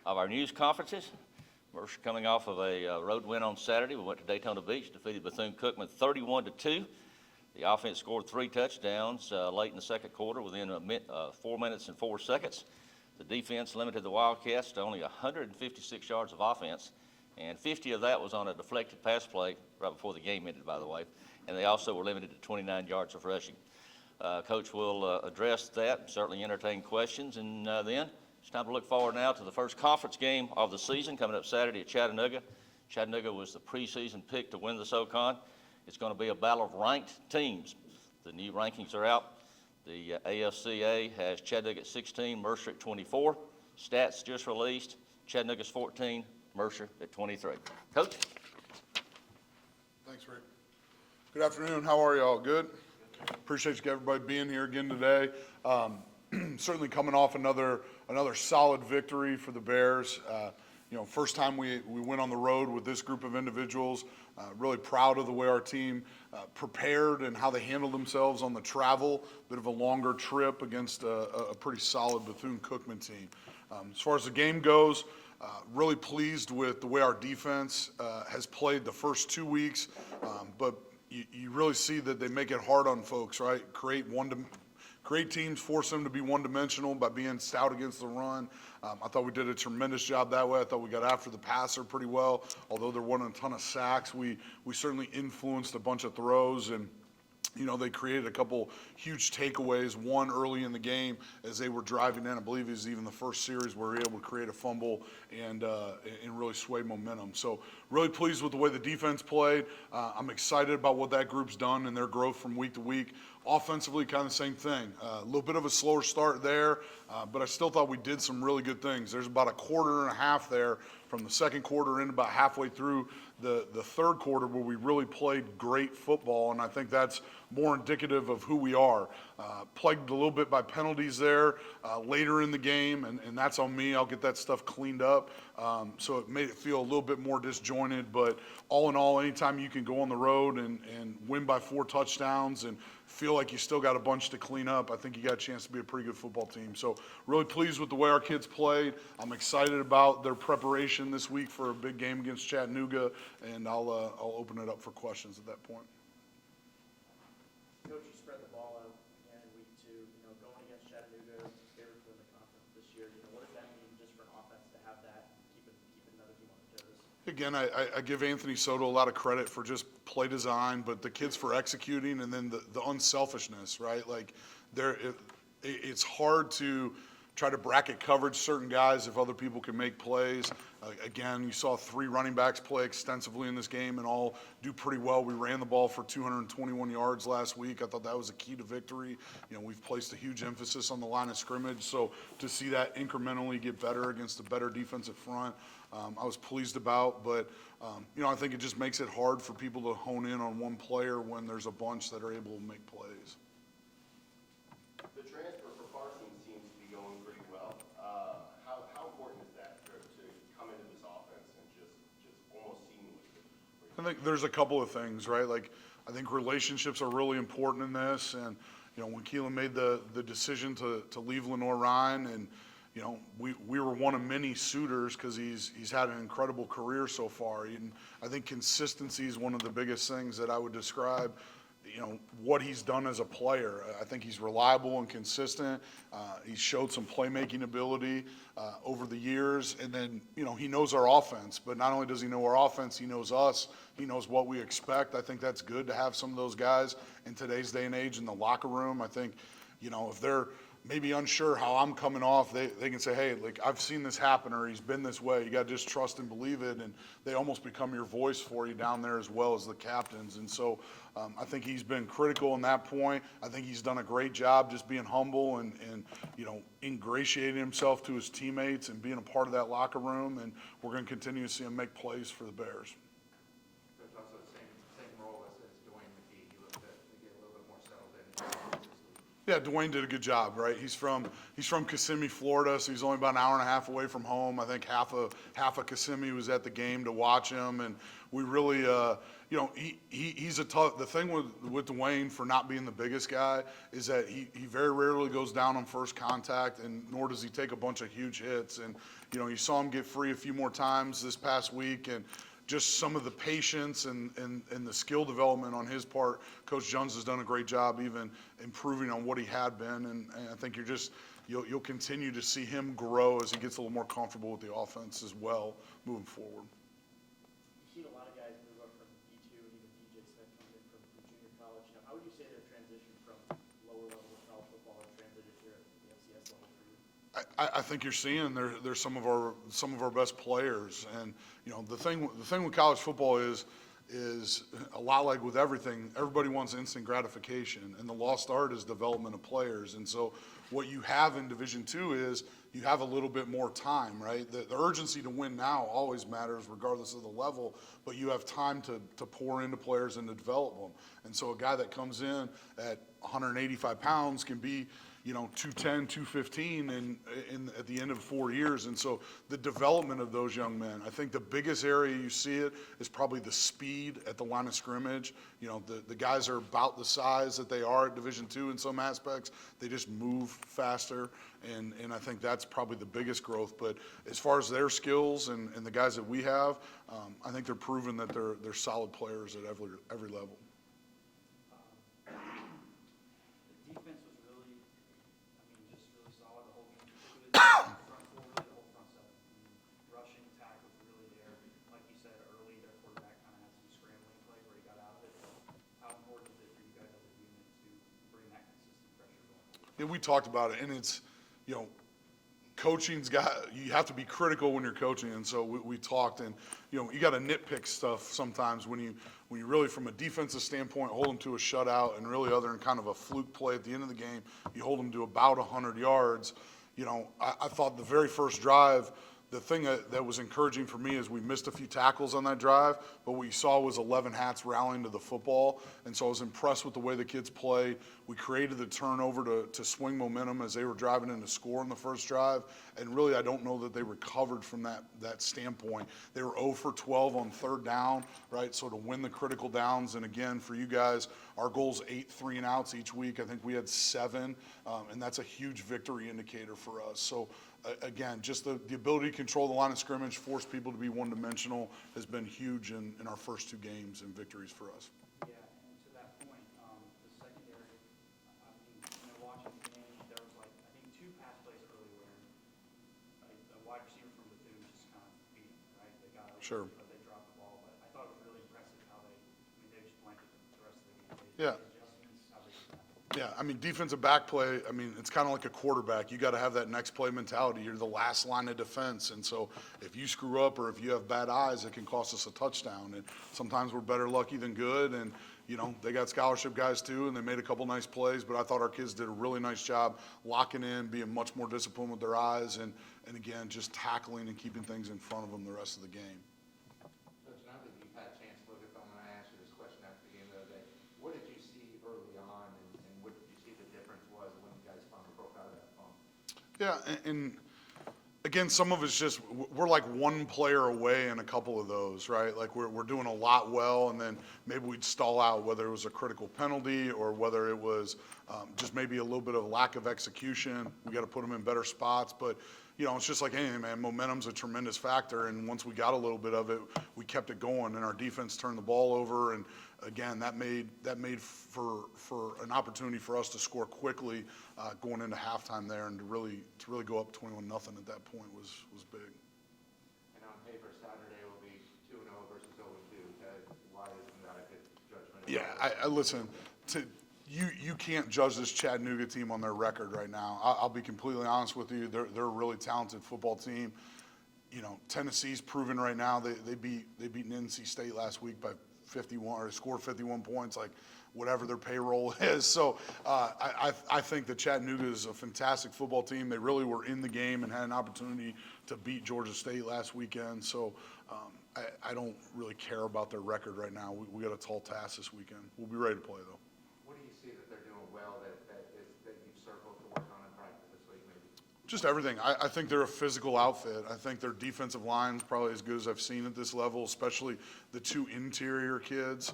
of our news conferences. Mercer coming off of a road win on Saturday. We went to Daytona Beach, defeated Bethune-Cookman 31-2. The offense scored 3 touchdowns late in the second quarter within 4 minutes and 4 seconds. The defense limited the Wildcats to only 156 yards of offense, and 50 of that was on a deflected pass play right before the game ended, by the way. And they also were limited to 29 yards of rushing. Coach will address that, certainly entertain questions, and then it's time to look forward now to the first conference game of the season coming up Saturday at Chattanooga. Chattanooga was the preseason pick to win the SoCon. It's going to be a battle of ranked teams. The new rankings are out. The AFCA has Chattanooga at 16, Mercer at 24. Stats just released. Chattanooga's 14, Mercer at 23. Coach? Thanks, Rick. Good afternoon. How are you all? Good? Appreciate you everybody being here again today. Certainly coming off another solid victory for the Bears. First time we went on the road with this group of individuals. Really proud of the way our team prepared and how they handled themselves on the travel. Bit of a longer trip against a pretty solid Bethune-Cookman team. As far as the game goes, really pleased with the way our defense has played the first 2 weeks, but you really see that they make it hard on folks, right? Create teams, force them to be one-dimensional by being stout against the run. I thought we did a tremendous job that way. I thought we got after the passer pretty well. Although there wasn't a ton of sacks, we certainly influenced a bunch of throws, and they created a couple huge takeaways, one early in the game as they were driving in. I believe it was even the first series where we were able to create a fumble and really sway momentum. So really pleased with the way the defense played. I'm excited about what that group's done and their growth from week to week. Offensively, kind of the same thing. A little bit of a slower start there, but I still thought we did some really good things. There's about a quarter and a half there from the second quarter in about halfway through the third quarter where we really played great football, and I think that's more indicative of who we are. Plagued a little bit by penalties there later in the game, and that's on me. I'll get that stuff cleaned up. So it made it feel a little bit more disjointed, but all in all, anytime you can go on the road and win by 4 touchdowns and feel like you still got a bunch to clean up, I think you got a chance to be a pretty good football team. So really pleased with the way our kids played. I'm excited about their preparation this week for a big game against Chattanooga, and I'll open it up for questions at that point. Coach, you spread the ball out again in week 2. Going against Chattanooga, favorite to win the conference this year. What does that mean just for an offense to have that, keeping another team on their toes? Again, I give Anthony Soto a lot of credit for just play design, but the kids for executing, and then the unselfishness, right? Like it's hard to try to bracket coverage certain guys if other people can make plays. Again, you saw 3 running backs play extensively in this game and all do pretty well. We ran the ball for 221 yards last week. I thought that was a key to victory. We've placed a huge emphasis on the line of scrimmage, so to see that incrementally get better against a better defensive front, I was pleased about. But I think it just makes it hard for people to hone in on one player when there's a bunch that are able to make plays. The transfer for Parsons seems to be going pretty well. How important is that to come into this offense and just almost seamlessly? I think there's a couple of things, right? Like, I think relationships are really important in this. And, when Keelan made the decision to leave Lenore Ryan, and, we were one of many suitors because he's had an incredible career so far. And I think consistency is one of the biggest things that I would describe. What he's done as a player. I think he's reliable and consistent. He's showed some playmaking ability over the years. And then, he knows our offense. But not only does he know our offense, he knows us. He knows what we expect. I think that's good to have some of those guys in today's day and age in the locker room. I think, if they're maybe unsure how I'm coming off, they can say, hey, like, I've seen this happen, or he's been this way. You got to just trust and believe it, and they almost become your voice for you down there as well as the captains. And so I think he's been critical in that point. I think he's done a great job just being humble and ingratiating himself to his teammates and being a part of that locker room, and we're going to continue to see him make plays for the Bears. There's also the same role as Dwayne McGee. He looked to get a little bit more settled in. Yeah, Dwayne did a good job, right? He's from Kissimmee, Florida, so he's only about an hour and a half away from home. I think half of Kissimmee was at the game to watch him, and we really, he's a tough. The thing with Dwayne for not being the biggest guy is that he very rarely goes down on first contact, and nor does he take a bunch of huge hits. And you saw him get free a few more times this past week, and just some of the patience and the skill development on his part. Coach Jones has done a great job even improving on what he had been, and I think you'll continue to see him grow as he gets a little more comfortable with the offense as well moving forward. You've seen a lot of guys move up from D2 and even DJ Sept coming in from junior college. How would you say their transition from lower level of college football has transited here at the FCS level for you? I think you're seeing there's some of our best players, and the thing with college football is a lot like with everything. Everybody wants instant gratification, and the lost art is development of players. And so what you have in Division II is you have a little bit more time, right? The urgency to win now always matters regardless of the level, but you have time to pour into players and to develop them. And so a guy that comes in at 185 pounds can be 210, 215 at the end of 4 years. And so the development of those young men, I think the biggest area you see it is probably the speed at the line of scrimmage. The guys are about the size that they are at Division II in some aspects. They just move faster, and I think that's probably the biggest growth. But as far as their skills and the guys that we have, I think they're proven that they're solid players at every level. The defense was really, just really solid the whole game. It was front four, really the whole front seven. Rushing attack was really there. Like you said early, their quarterback kind of had some scrambling play where he got out of it. How important is it for you guys as a unit to bring that consistent pressure going? Yeah, we talked about it, and it's, coaching's you have to be critical when you're coaching, and so we talked, and you got to nitpick stuff sometimes when you really, from a defensive standpoint, hold them to a shutout, and really other than kind of a fluke play at the end of the game, you hold them to about 100 yards. I thought the very first drive, the thing that was encouraging for me is we missed a few tackles on that drive, but what you saw was 11 hats rallying to the football, and so I was impressed with the way the kids played. We created the turnover to swing momentum as they were driving in to score on the first drive, and really I don't know that they recovered from that standpoint. They were 0 for 12 on third down, right, so to win the critical downs, and again, for you guys, our goal's 8 3-and-outs each week. I think we had 7, and that's a huge victory indicator for us. So again, just the ability to control the line of scrimmage, force people to be one-dimensional has been huge in our first 2 games and victories for us. Yeah, and to that point, the secondary, watching the game, there was I think 2 pass plays early where a wide receiver from Bethune just kind of beat him, right? They got over, Sure. but they dropped the ball. But I thought it was really impressive how they just blanketed the rest of the game. Yeah. Adjustments, how they did that. Yeah, defensive back play, it's kind of like a quarterback. You got to have that next play mentality. You're the last line of defense, and so if you screw up or if you have bad eyes, it can cost us a touchdown. And sometimes we're better lucky than good, and they got scholarship guys too, and they made a couple nice plays, but I thought our kids did a really nice job locking in, being much more disciplined with their eyes, and again, just tackling and keeping things in front of them the rest of the game. Coach, now that you've had a chance to look at film, and I asked you this question after the game the other day, what did you see early on, and what did you see the difference was when you guys finally broke out of that funk? Yeah, and again, some of it's just we're like one player away in a couple of those, right? Like we're doing a lot well, and then maybe we'd stall out, whether it was a critical penalty or whether it was just maybe a little bit of lack of execution. We got to put them in better spots, but it's just like anything, man. Momentum's a tremendous factor, and once we got a little bit of it, we kept it going, and our defense turned the ball over, and again, that made for an opportunity for us to score quickly going into halftime there, and to really go up 21-0 at that point was big. And on paper, Saturday will be 2-0 versus 0-2. Why isn't that a good judgment? Yeah, I listen. You can't judge this Chattanooga team on their record right now. I'll be completely honest with you. They're a really talented football team. Tennessee's proven right now. They beat NC State last week by 51 or scored 51 points, like whatever their payroll is. So I think that Chattanooga is a fantastic football team. They really were in the game and had an opportunity to beat Georgia State last weekend. So I don't really care about their record right now. We got a tall task this weekend. We'll be ready to play though. What do you see that they're doing well that Just everything. I think they're a physical outfit. I think their defensive line's probably as good as I've seen at this level, especially the two interior kids.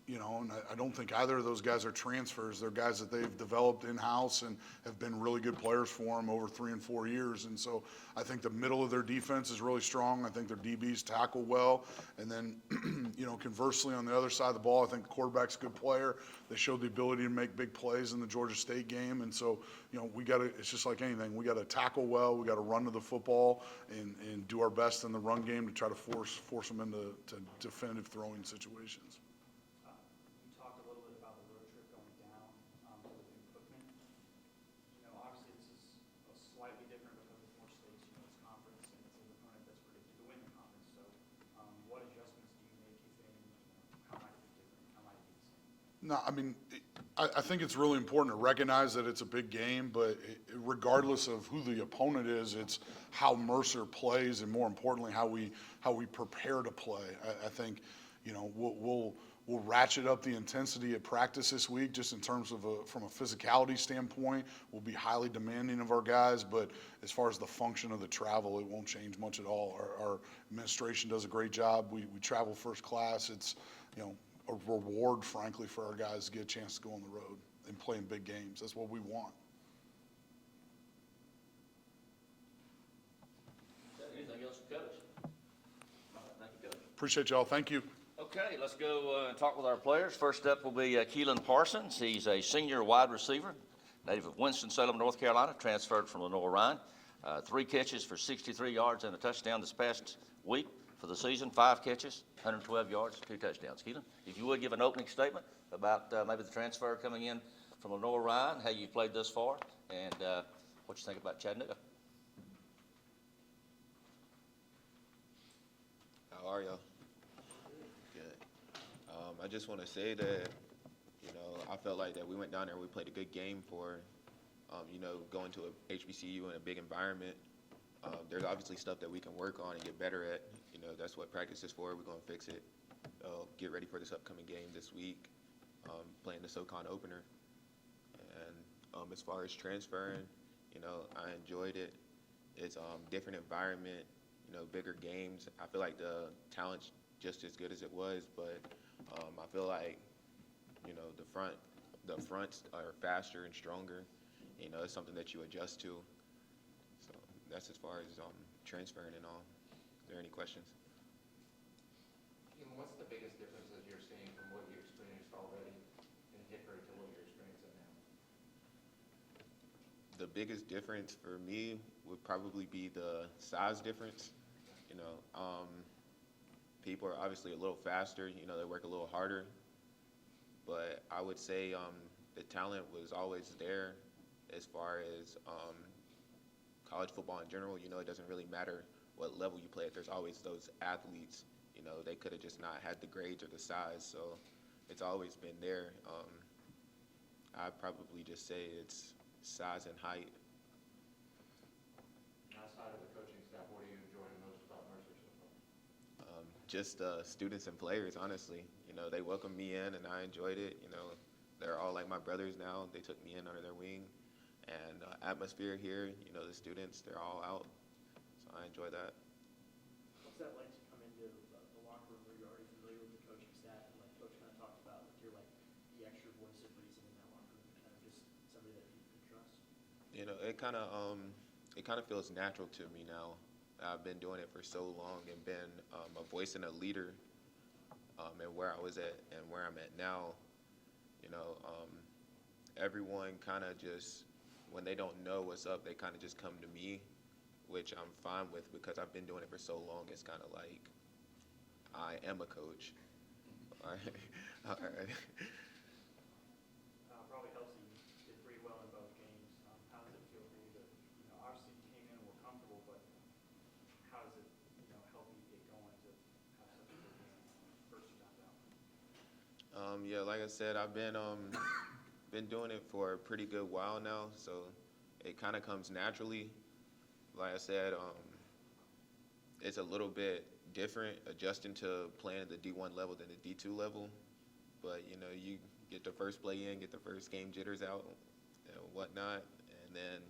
And I don't think either of those guys are transfers. They're guys that they've developed in-house and have been really good players for them over 3 and 4 years. And so I think the middle of their defense is really strong. I think their DBs tackle well. And then, conversely, on the other side of the ball, I think the quarterback's a good player. They showed the ability to make big plays in the Georgia State game. And so, it's just like anything. We got to tackle well. We got to run to the football and do our best in the run game to try to force them into definitive throwing situations. You talked a little bit about the road trip going down to Bethune-Cookman. Obviously this is slightly different because it's more states. It's conference and it's an opponent that's predicted to win the conference. So, what adjustments do you make, if any? How might it be different? How might it be the same? No, I mean, I think it's really important to recognize that it's a big game, but regardless of who the opponent is, it's how Mercer plays, and more importantly, how we prepare to play. I think, we'll ratchet up the intensity at practice this week, just in terms of from a physicality standpoint. We'll be highly demanding of our guys, but as far as the function of the travel, it won't change much at all. Our administration does a great job. We travel first class. It's, a reward, frankly, for our guys to get a chance to go on the road and play in big games. That's what we want. Anything else, Coach? All right, thank you, Coach. Appreciate y'all. Thank you. Okay, let's go and talk with our players. First up will be Keelan Parsons. He's a senior wide receiver, native of Winston-Salem, North Carolina, transferred from Lenore-Ryan. 3 catches for 63 yards and a touchdown this past week. For the season, 5 catches, 112 yards, 2 touchdowns. Keelan, if you would give an opening statement about maybe the transfer coming in from Lenore-Ryan, how you played thus far, and what you think about Chattanooga. How are y'all? Good. I just want to say that, I felt like that we went down there and we played a good game for, going to a HBCU in a big environment. There's obviously stuff that we can work on and get better at. That's what practice is for. We're going to fix it. Get ready for this upcoming game this week, playing the SoCon opener. And as far as transferring, I enjoyed it. It's different environment, bigger games. I feel like the talent's just as good as it was, but I feel like, the fronts are faster and stronger. It's something that you adjust to. So that's as far as transferring and all. Are there any questions? What's the biggest difference that you're seeing from what you experienced already in Hickory to what you're experiencing now? The biggest difference for me would probably be the size difference. People are obviously a little faster, they work a little harder. But I would say the talent was always there as far as college football in general. It doesn't really matter what level you play at. There's always those athletes, they could have just not had the grades or the size. So it's always been there. I'd probably just say it's size and height. Outside of the coaching staff, what are you enjoying most about Mercer so far? Just students and players, honestly. They welcomed me in and I enjoyed it. They're all like my brothers now. They took me in under their wing. And atmosphere here, the students, they're all out. So I enjoy that. What's that like to come into the locker room where you're already familiar with the coaching staff, and like Coach kind of talked about, like you're like the extra voice of reason in that locker room, kind of just somebody that people can trust? It kind of feels natural to me now. I've been doing it for so long and been a voice and a leader, and where I was at and where I'm at now. Everyone kind of just, when they don't know what's up, they kind of just come to me, which I'm fine with because I've been doing it for so long. It's kind of like I am a coach. All right. All right. Probably helps that you did pretty well in both games. How does it feel for you to, obviously you came in and were comfortable, but how does it, help you get going to have such a good game first 2 times out? Yeah, like I said, I've been doing it for a pretty good while now, so it kind of comes naturally. Like I said, it's a little bit different adjusting to playing at the D1 level than the D2 level, but you get the first play in, get the first game jitters out and whatnot, and then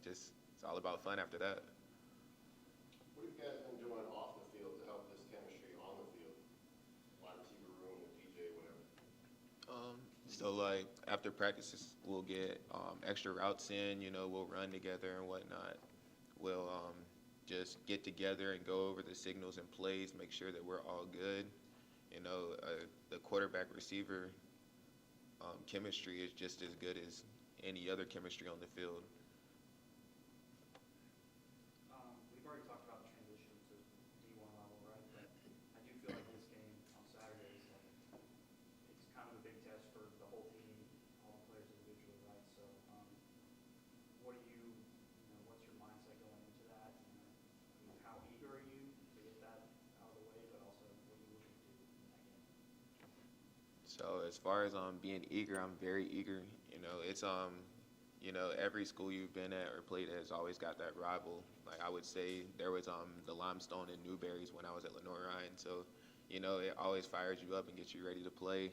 it's it's all about fun after that. What have you guys been doing off the field to help this chemistry on the field? Wide receiver room with DJ, whatever. So like after practices, we'll get extra routes in. You know, we'll run together and whatnot. We'll just get together and go over the signals and plays, make sure that we're all good. You know, the quarterback receiver chemistry is just as good as any other chemistry on the field. We've already talked about the transition to D1 level, right? But I do feel like this game on Saturday is like, it's kind of a big test for the whole team, all the players individually, right? So, what do you know, what's your mindset going into that? And, I mean, how eager are you to get that out of the way, but also what are you looking to do in that game? So as far as being eager, I'm very eager. You know, it's you know, every school you've been at or played at has always got that rival. Like I would say there was the Limestone and Newberries when I was at Lenore Ryan. So, you know, it always fires you up and gets you ready to play.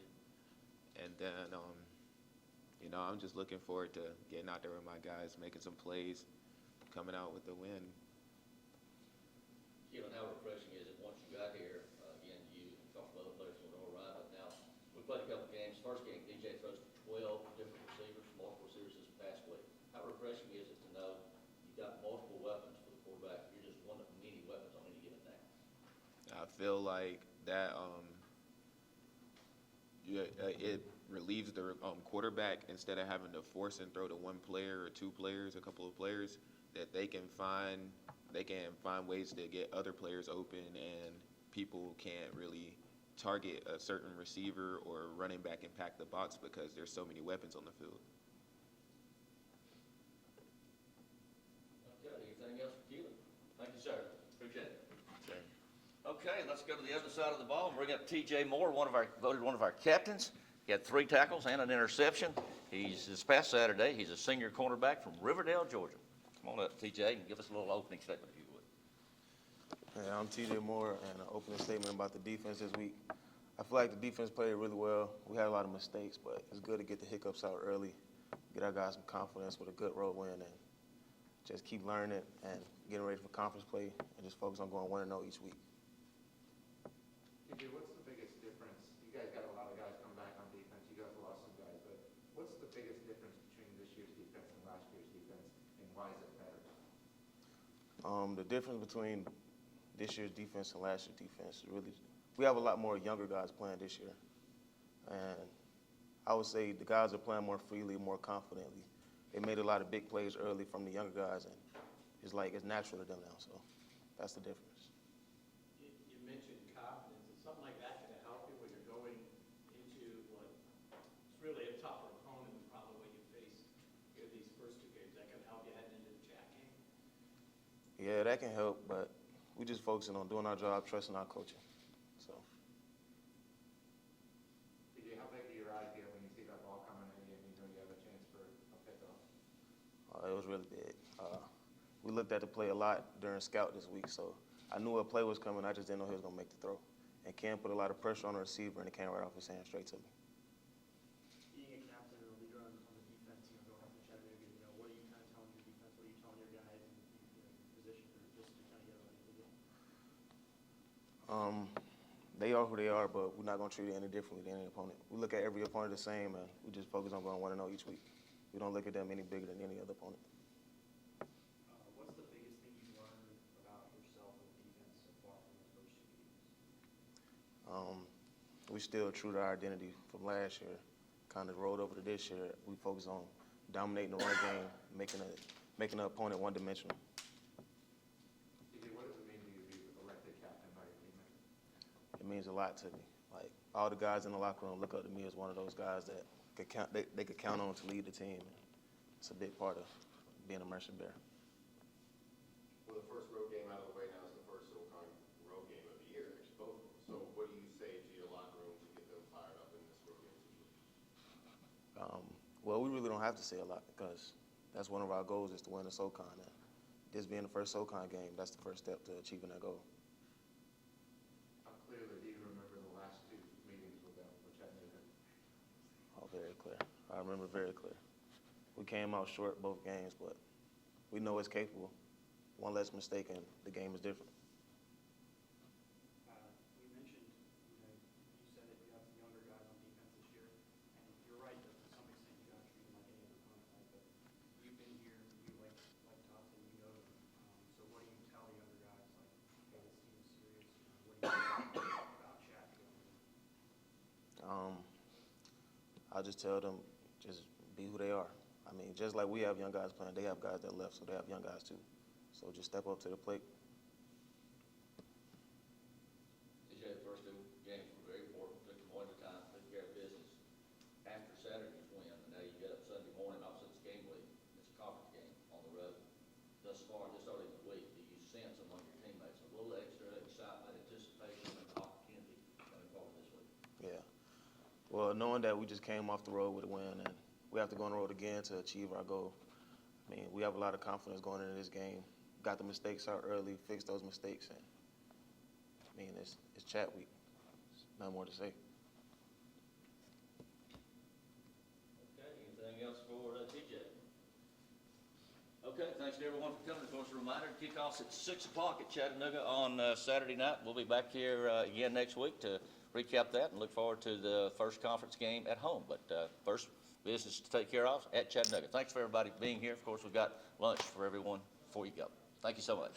And then you know, I'm just looking forward to getting out there with my guys, making some plays, coming out with the win. Keelan, how refreshing is it once you got here? Again, you talked about other players from Lenore Ryan, but now we played a couple games. First game, DJ throws to 12 different receivers, multiple receivers this past week. How refreshing is it to know you've got multiple weapons for the quarterback? You're just one of many weapons on any given day. I feel like that it relieves the quarterback instead of having to force and throw to one player or two players, a couple of players, that they can find ways to get other players open, and people can't really target a certain receiver or running back and pack the box because there's so many weapons on the field. Okay, anything else for Keelan? Thank you, sir. Appreciate it. So, Okay, let's go to the other side of the ball and bring up T.J. Moore, voted one of our captains. He had 3 tackles and an interception. This past Saturday, he's a senior cornerback from Riverdale, Georgia. Come on up, T.J., and give us a little opening statement, if you would. Yeah, I'm T.J. Moore, and an opening statement about the defense this week. I feel like the defense played really well. We had a lot of mistakes, but it's good to get the hiccups out early, get our guys some confidence with a good road win, and just keep learning and getting ready for conference play, and just focus on going 1-0 each week. TJ, what's the biggest difference? You guys got a lot of guys come back on defense. You guys lost some guys, but what's the biggest difference between this year's defense and last year's defense, and why is it better? The difference between this year's defense and last year's defense is really, we have a lot more younger guys playing this year. And I would say the guys are playing more freely, more confidently. They made a lot of big plays early from the younger guys, and it's like it's natural to them now, so that's the difference. You mentioned confidence. Is something like that going to help you when you're going into what it's really a tougher opponent than probably what you face in these first 2 games? That can help you heading into the Chat game? Yeah, that can help, but we just focusing on doing our job, trusting our coaching. So, TJ, how big do your eyes get when you see that ball coming at you and you know you have a chance for a pickoff? it was really big. We looked at the play a lot during scout this week, so I knew a play was coming. I just didn't know he was going to make the throw. And Cam put a lot of pressure on the receiver, and it came right off his hand straight to me. Being a captain or a leader on the defense, you know, going up to Chattanooga, you know, what are you kind of telling your defense? What are you telling your guys in your position or just to kind of get ready for the game? They are who they are, but we're not going to treat it any differently than any opponent. We look at every opponent the same, and we just focus on going 1-0 each week. We don't look at them any bigger than any other opponent. What's the biggest thing you've learned about yourself and defense so far from those first 2 games? We still true to our identity from last year. Kind of rolled over to this year. We focus on dominating the run game, making the opponent one-dimensional. TJ, what does it mean to you to be elected captain by your teammates? It means a lot to me. Like, all the guys in the locker room look up to me as one of those guys that they could count on to lead the team. It's a big part of being a Mercer Bear. Well, the first road game out of the way now is the first SoCon road game of the year, actually, both of them. So what do you say to your locker room to get them fired up in this road game situation? Well, we really don't have to say a lot because that's one of our goals is to win the SoCon. And this being the first SoCon game, that's the first step to achieving that goal. How clearly do you remember the last 2 meetings with them, with Chattanooga? Oh, very clear. I remember very clear. We came out short both games, but we know it's capable. One less mistake and the game is different. We mentioned, you said that you have some younger guys on defense this year, and you're right that to some extent you got to treat them like any other opponent, right? But you've been here, you like Thompson, you know them. So what do you tell the younger guys, like, hey, this team is serious? What do you say about Chat going in? I'll just tell them, just be who they are. I mean, just like we have young guys playing, they have guys that left, so they have young guys too. So just step up to the plate. TJ, the first two games were very important, took them one at a time, took care of business. After Saturday's win, and now you get up Sunday morning, obviously it's game week, it's a conference game on the road. Thus far, this early in the week, do you sense among your teammates a little extra excitement, anticipation, and opportunity coming forward this week? Yeah. Well, knowing that we just came off the road with a win and we have to go on the road again to achieve our goal, I mean, we have a lot of confidence going into this game. Got the mistakes out early, fixed those mistakes, and I mean, it's Chat week. There's nothing more to say. Okay, anything else for TJ? Okay, thanks to everyone for coming. Of course, a reminder, kickoff's at 6 o'clock at Chattanooga on Saturday night. We'll be back here again next week to recap that and look forward to the first conference game at home. But first business to take care of at Chattanooga. Thanks for everybody being here. Of course, we've got lunch for everyone before you go. Thank you so much.